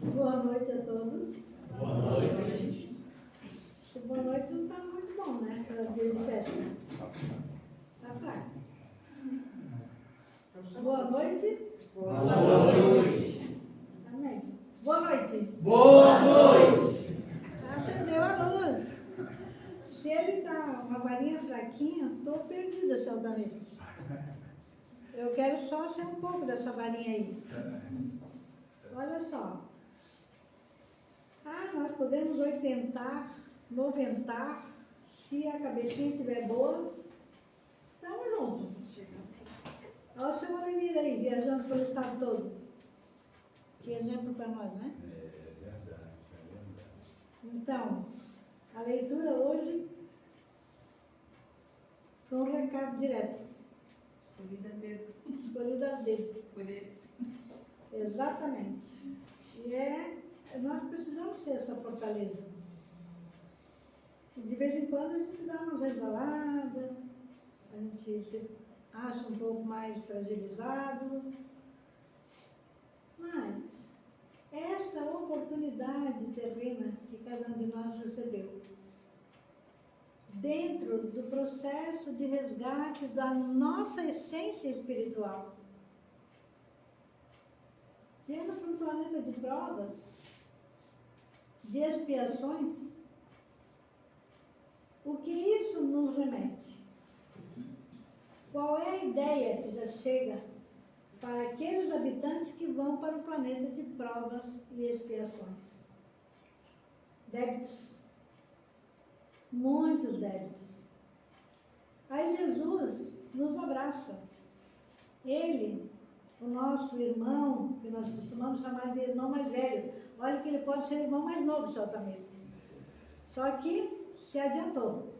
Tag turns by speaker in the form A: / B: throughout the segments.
A: Boa noite a todos.
B: Boa noite.
A: Boa noite não está muito bom, né? Para dia de festa. Está fraco. Boa noite.
B: Boa noite.
A: Amém. Boa noite.
B: Boa noite.
A: Acendeu a luz. Se ele está uma varinha fraquinha, estou perdida, seu Danilo. Eu quero só ser um pouco dessa varinha aí. Olha só. Nós podemos 80, 90, se a cabecinha estiver boa, estamos juntos. Olha o seu Morenir aí, viajando pelo estado todo. Que exemplo para nós, né?
B: É verdade.
A: Então, a leitura hoje foi um recado direto.
C: Escolhida a dedo.
A: Escolhida a dedo.
C: Escolher.
A: Exatamente. E nós precisamos ser essa fortaleza. E de vez em quando a gente dá umas resvaladas, a gente se acha um pouco mais fragilizado, mas essa oportunidade terrena que cada um de nós recebeu, dentro do processo de resgate da nossa essência espiritual, viemos para um planeta de provas, de expiações. O que isso nos remete? Qual é a ideia que já chega para aqueles habitantes que vão para o planeta de provas e expiações? Débitos. Muitos débitos. Aí Jesus nos abraça. Ele, o nosso irmão, que nós costumamos chamar de irmão mais velho. Olha que ele pode ser irmão mais novo, seu Altamiro. Só que se adiantou.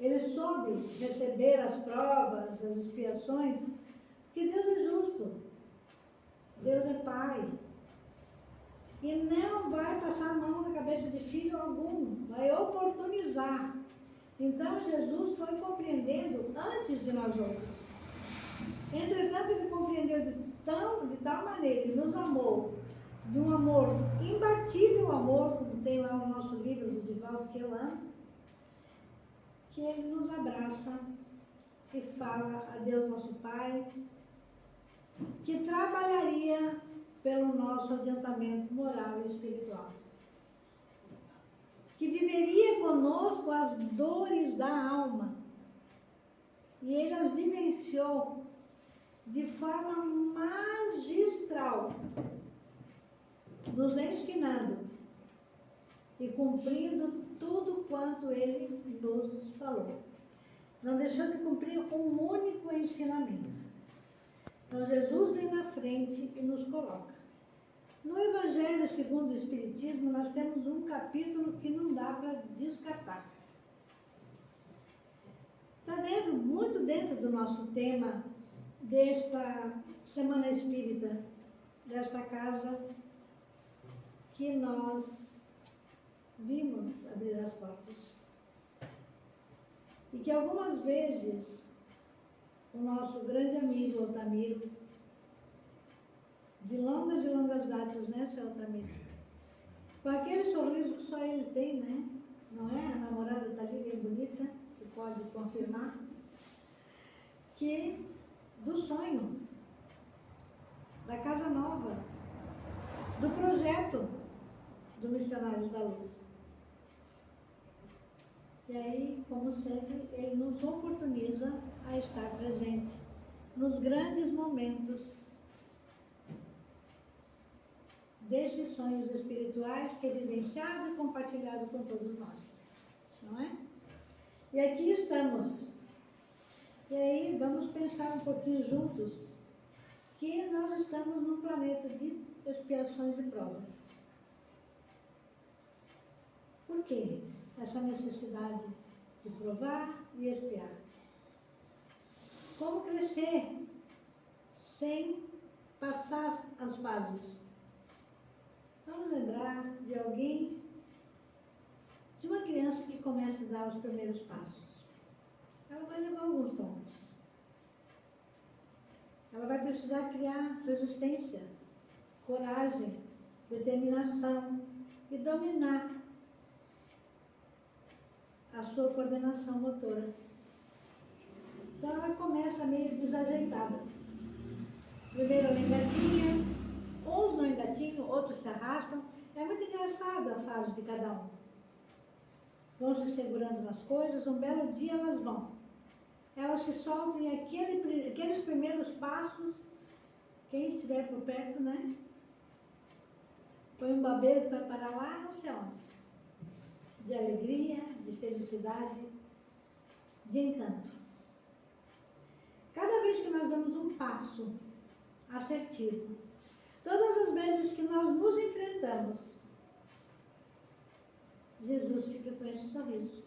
A: Ele soube receber as provas, as expiações, porque Deus é justo. Deus é Pai. E não vai passar a mão na cabeça de filho algum, vai oportunizar. Então Jesus foi compreendendo antes de nós outros. Entretanto, ele compreendeu de tal maneira, ele nos amou, de um amor imbatível amor, como tem lá no nosso livro do Divaldo, que eu amo, que ele nos abraça e fala a Deus nosso Pai, que trabalharia pelo nosso adiantamento moral e espiritual, que viveria conosco as dores da alma, e ele as vivenciou de forma magistral, nos ensinando e cumprindo tudo quanto ele nos falou, não deixando de cumprir um único ensinamento. Então Jesus vem na frente e nos coloca. No Evangelho segundo o Espiritismo, nós temos um capítulo que não dá para descartar. Está muito dentro do nosso tema desta Semana Espírita, desta casa que nós vimos abrir as portas. E que algumas vezes o nosso grande amigo Altamiro, de longas e longas datas, né, seu Altamiro? Com aquele sorriso que só ele tem, né? Não é? A namorada está ali, bem bonita, que pode confirmar, que do sonho, da Casa Nova, do projeto do Missionários da Luz. E aí, como sempre, ele nos oportuniza a estar presente nos grandes momentos desses sonhos espirituais que é vivenciado e compartilhado com todos nós, não é? E aqui estamos. E aí, vamos pensar um pouquinho juntos que nós estamos num planeta de expiações e provas. Por quê? Essa necessidade de provar e expiar. Como crescer sem passar as fases? Vamos lembrar de alguém, de uma criança que começa a dar os primeiros passos. Ela vai levar alguns tombos. Ela vai precisar criar resistência. coragem, determinação e dominar a sua coordenação motora. Então ela começa meio desajeitada. Primeiro ela engatinha, uns não engatinham, outros se arrastam. É muito engraçado a fase de cada um. Vão se segurando nas coisas, um belo dia elas vão. Elas se soltam e aqueles primeiros passos, quem estiver por perto, né? Põe um babeiro para parar lá, não sei onde. De alegria, de felicidade, de encanto. Cada vez que nós damos um passo assertivo, todas as vezes que nós nos enfrentamos, Jesus fica com esse sorriso.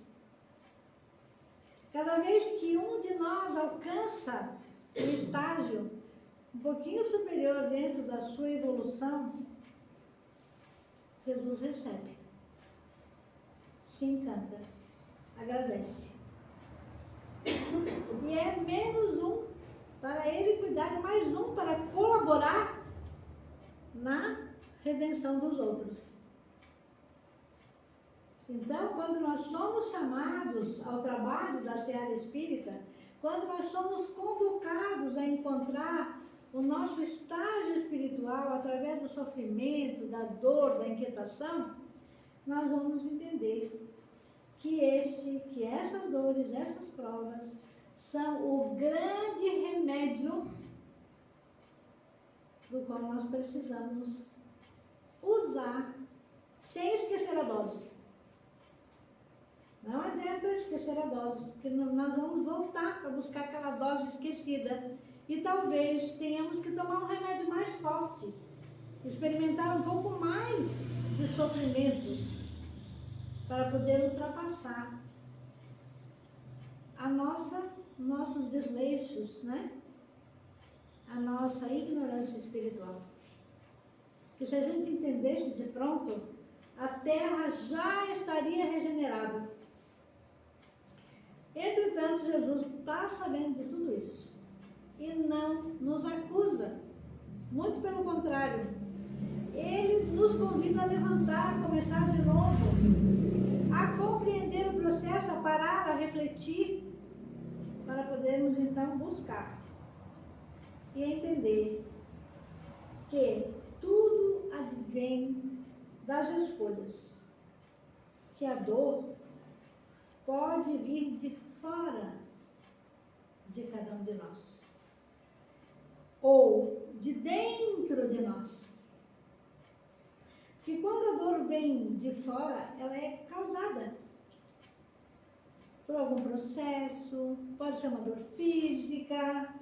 A: Cada vez que um de nós alcança um estágio um pouquinho superior dentro da sua evolução, Jesus recebe, se encanta, agradece. E é menos um para ele cuidar e mais um para colaborar na redenção dos outros. Então, quando nós somos chamados ao trabalho da seara espírita, quando nós somos convocados a encontrar o nosso estágio espiritual através do sofrimento, da dor, da inquietação, nós vamos entender que essas dores, essas provas, são o grande remédio do qual nós precisamos usar sem esquecer a dose. Não adianta esquecer a dose, porque nós vamos voltar para buscar aquela dose esquecida. E talvez tenhamos que tomar um remédio mais forte, experimentar um pouco mais de sofrimento, para poder ultrapassar nossos desleixos, né? A nossa ignorância espiritual. Porque se a gente entendesse de pronto, a Terra já estaria regenerada. Entretanto, Jesus está sabendo de tudo isso e não nos acusa. Muito pelo contrário, Ele nos convida a levantar, a começar de novo, a compreender o processo, a parar, a refletir, para podermos então buscar e entender que tudo advém das escolhas, que a dor pode vir de fora de cada um de nós, ou de dentro de nós. Que quando a dor vem de fora, ela é causada por algum processo, pode ser uma dor física,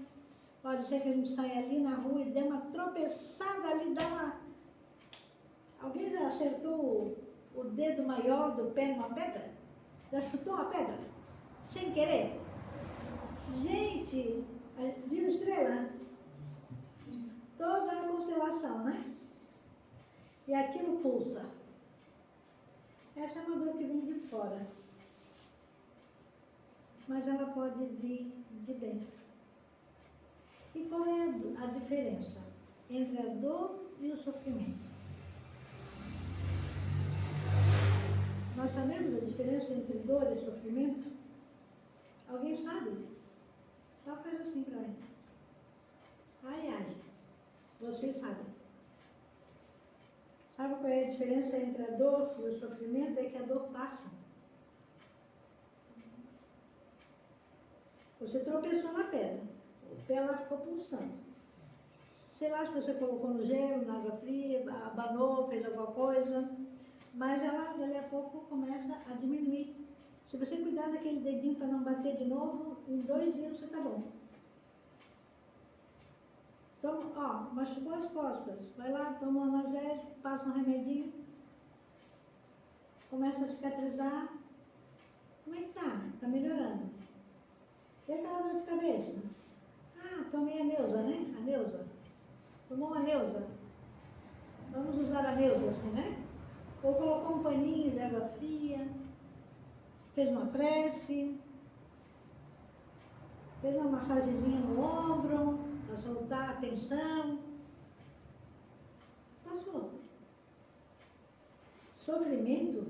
A: pode ser que a gente saia ali na rua e dê uma tropeçada ali, Alguém já acertou o dedo maior do pé numa pedra? Já chutou uma pedra? Sem querer? Gente, viu estrela? Toda a constelação, né? E aquilo pulsa. Essa é uma dor que vem de fora. Mas ela pode vir de dentro. E qual é a diferença entre a dor e o sofrimento? Nós sabemos a diferença entre dor e sofrimento? Alguém sabe? Só faz assim para mim. Ai, ai. Vocês sabem. Sabe qual é a diferença entre a dor e o sofrimento? É que a dor passa. Você tropeçou na pedra. O pé lá ficou pulsando. Sei lá se você colocou no gelo, na água fria, abanou, fez alguma coisa. Mas ela, dali a pouco, começa a diminuir. Se você cuidar daquele dedinho para não bater de novo, em 2 dias você está bom. Então, ó, machucou as costas. Vai lá, toma um analgésico, passa um remedinho. Começa a cicatrizar. Como é que tá? Tá melhorando. E aquela dor de cabeça? Ah, tomei a Neusa, né? A Neusa. Tomou uma Neusa. Vamos usar a Neusa assim, né? Ou colocou um paninho de água fria, fez uma prece, fez uma massagenzinha no ombro, para soltar a tensão. Sofrimento,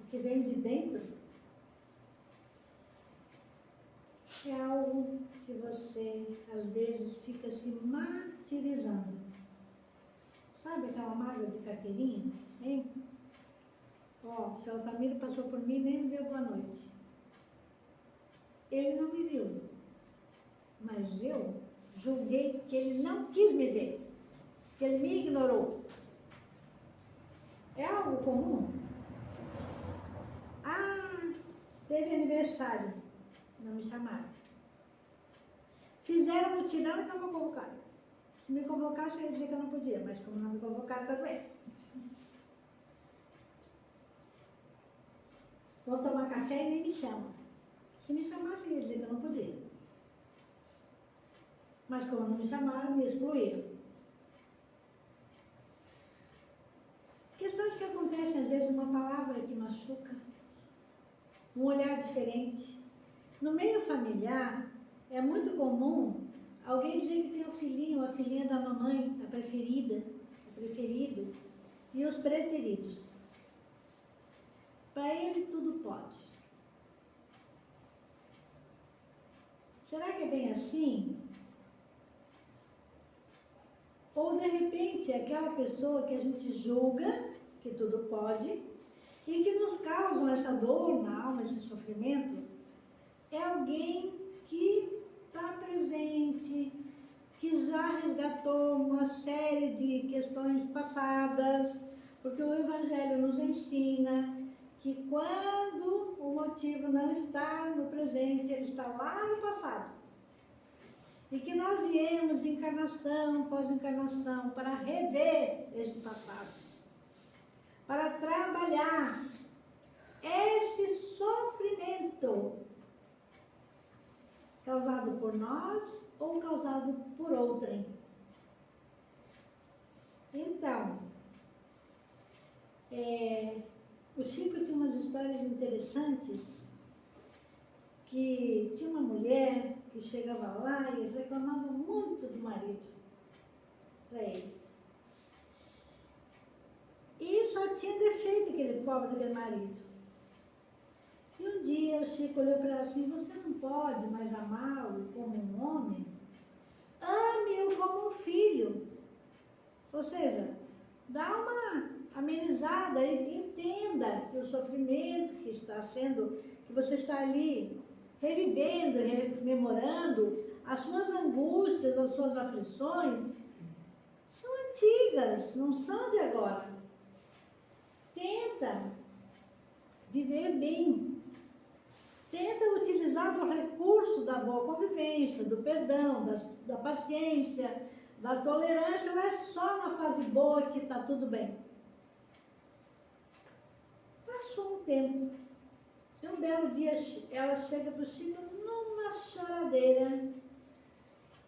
A: o que vem de dentro, é algo que você, às vezes, fica se martirizando. Sabe aquela mágoa de carteirinha? Hein? Ó, o seu Altamiro passou por mim e nem me deu boa noite. Ele não me viu, mas eu julguei que ele não quis me ver, que ele me ignorou. É algo comum? Ah, teve aniversário, não me chamaram. Fizeram mutirão e não me convocaram. Se me convocasse, eu ia dizer que eu não podia, mas como não me convocaram, tá bem. Vão tomar café e nem me chamam. Se me chamasse, eu ia dizer que eu não podia. Mas como não me chamaram, me excluíram. Questões que acontecem, às vezes, uma palavra que machuca, um olhar diferente. No meio familiar, é muito comum alguém dizer que tem um filhinho, a filhinha da mamãe, a preferida, o preferido, e os preteridos. Para ele, tudo pode. Será que é bem assim? Ou, de repente, aquela pessoa que a gente julga, que tudo pode, e que nos causam essa dor na alma, esse sofrimento, é alguém que está presente, que já resgatou uma série de questões passadas, porque o Evangelho nos ensina que quando o motivo não está no presente, ele está lá no passado. E que nós viemos de encarnação após encarnação para rever esse passado, para trabalhar esse sofrimento causado por nós ou causado por outrem. Então, o Chico tinha umas histórias interessantes, que tinha uma mulher que chegava lá e reclamava muito do marido para ele. E só tinha defeito aquele pobre daquele marido. E um dia o Chico olhou para ela assim: você não pode mais amá-lo como um homem? Ame-o como um filho. Ou seja, dá uma amenizada e entenda que o sofrimento que está sendo, que você está ali revivendo, rememorando, as suas angústias, as suas aflições, são antigas, não são de agora. Tenta viver bem. Tenta utilizar o recurso da boa convivência, do perdão, da paciência, da tolerância. Não é só na fase boa que está tudo bem. Passou um tempo. E um belo dia ela chega para o Chico numa choradeira.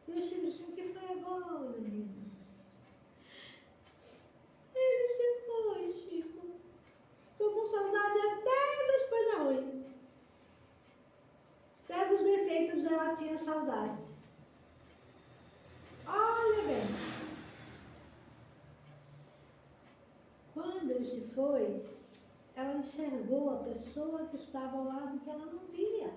A: E o Chico disse: o que foi agora, menina? Ele se foi, Chico. Estou com saudade até das coisas ruins. Até dos defeitos ela tinha saudade. Olha bem. Quando ele se foi, ela enxergou a pessoa que estava ao lado que ela não via.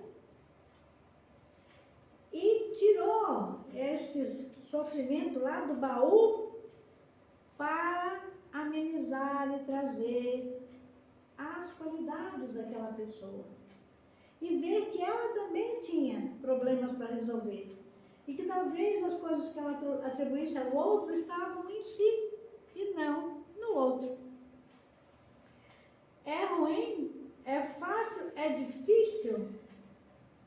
A: E tirou esse sofrimento lá do baú para amenizar e trazer as qualidades daquela pessoa. E ver que ela também tinha problemas para resolver. E que talvez as coisas que ela atribuísse ao outro estavam em si e não no outro. É ruim? É fácil? É difícil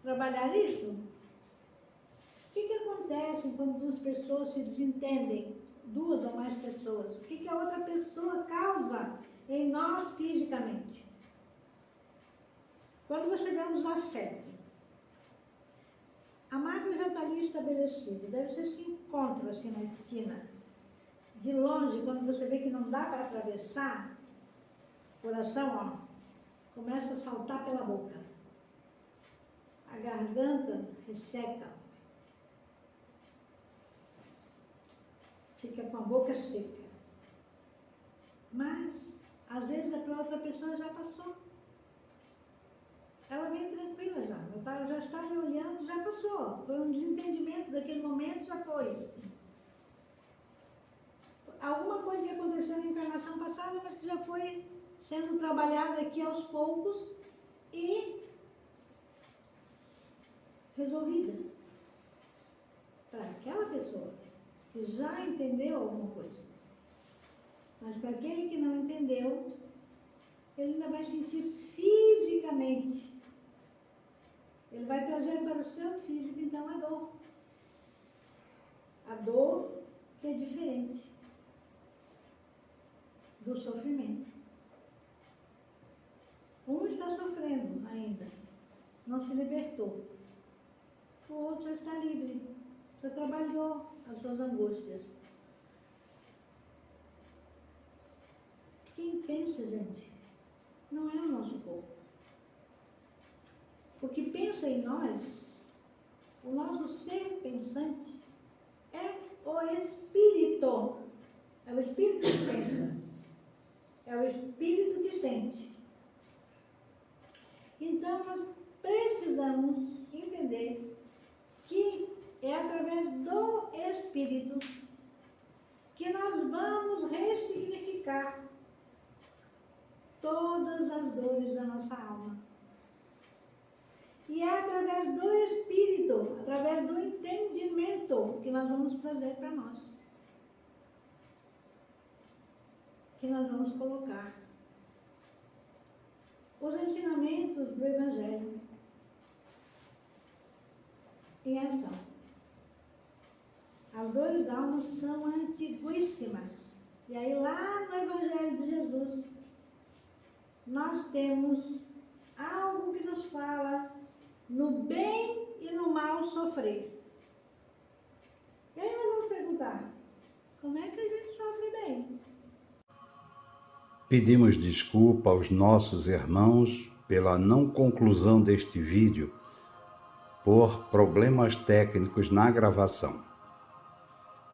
A: trabalhar isso? O que acontece quando duas pessoas se desentendem? Duas ou mais pessoas. O que a outra pessoa causa em nós fisicamente? Quando você vê um desafeto, a máquina já está ali estabelecida. Daí você se encontra assim na esquina. De longe, quando você vê que não dá para atravessar, o coração, começa a saltar pela boca. A garganta resseca. Fica com a boca seca. Mas, às Às vezes para outra pessoa já passou. Ela vem tranquila já. Já está me olhando, já passou. Foi um desentendimento daquele momento, já foi. Alguma coisa que aconteceu na encarnação passada, mas que já foi sendo trabalhada aqui aos poucos e resolvida. Para aquela pessoa que já entendeu alguma coisa. Mas para aquele que não entendeu, ele ainda vai sentir fisicamente. Ele vai trazer para o seu físico, então, a dor. A dor que é diferente do sofrimento. Um está sofrendo ainda, não se libertou. O outro já está livre, já trabalhou as suas angústias. Quem pensa, gente, não é o nosso corpo. O que pensa em nós, o nosso ser pensante, é o espírito. É o espírito que pensa. É o espírito que sente. Então, nós precisamos entender que é através do espírito que nós vamos ressignificar todas as dores da nossa alma. E é através do Espírito, através do entendimento, que nós vamos trazer para nós. Que nós vamos colocar os ensinamentos do Evangelho em ação. As dores da alma são antiguíssimas. E aí lá no Evangelho de Jesus, nós temos algo que nos fala no bem e no mal sofrer. E aí nós vamos perguntar, como é que a gente sofre bem?
D: Pedimos desculpa aos nossos irmãos pela não conclusão deste vídeo por problemas técnicos na gravação.